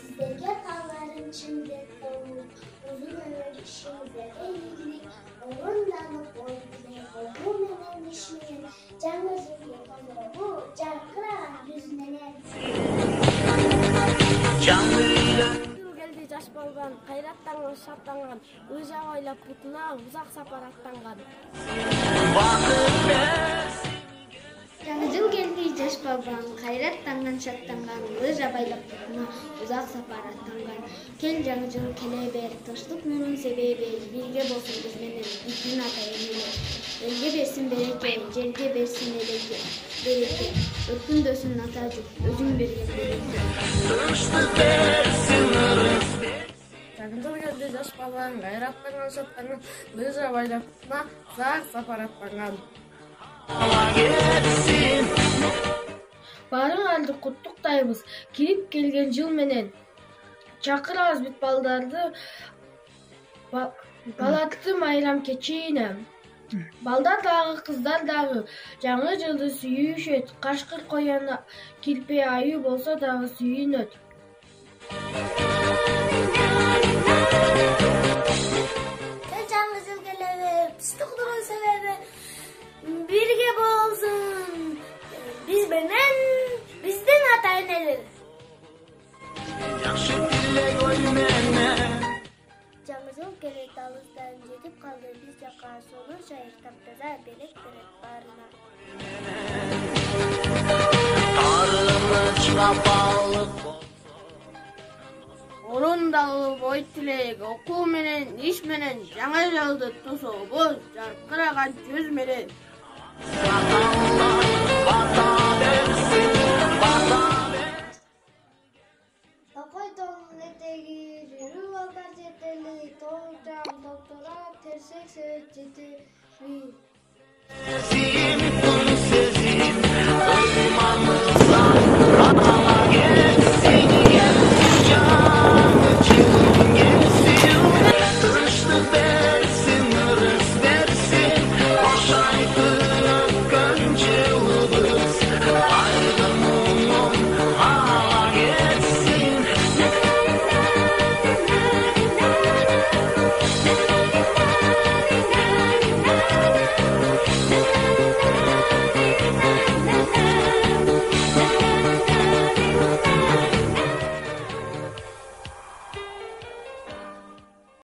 Sizlerge palların içinde dolu, uzun ömür işinize iyilik, orundanlık boyunca olumluların işini, canınızın yapamıyor bu, canlılar yüzünden Geldi жаш болгон, кайраттанган, шаттанган, ыжа ойлоп бутуна узак сапар аттанган. Жаңы geldi жаш болгон, кайраттанган, шаттанган, ыжа байлап бутуна узак сапар аттанган. Кел жаңы жыл келе бер, тынчтык нурун себеби, бирге болсун биз менен биздин ата элине. Элге берсин береке, жерге берсин береке. Өткүндөсүн ата жүк, өзүң берген береке. Жаңы келди жаш болгон, кайраттанган, шаттанган, ыжа байлап бутуна узак сапар аттанган. Баарыңарды куттуктайбыз. Кирип келген жыл менен чакырабыз бүт балдарды. Балатты майрам кечине. Балдар дагы, кыздар дагы жаңы жылды сүйүшөт. Кашкыр коян кирпе айы болсо дагы сүйүнөт. Жаңы жыл келеби, тынчтыктын себеби birge bolsun biz menен биздин ата энелер. Жаңы жыл келет алыстан жетип калды биз жака, сонун шайыртап таза белек берет баарына. Орундагы бой тилек, окуу менен, иш менен жаңы жылды тособуз жаркыраган жүз менен. Токой тоонун этеги, жүрүү алдар жетели, тоолжам доктора терсек сөз жетели.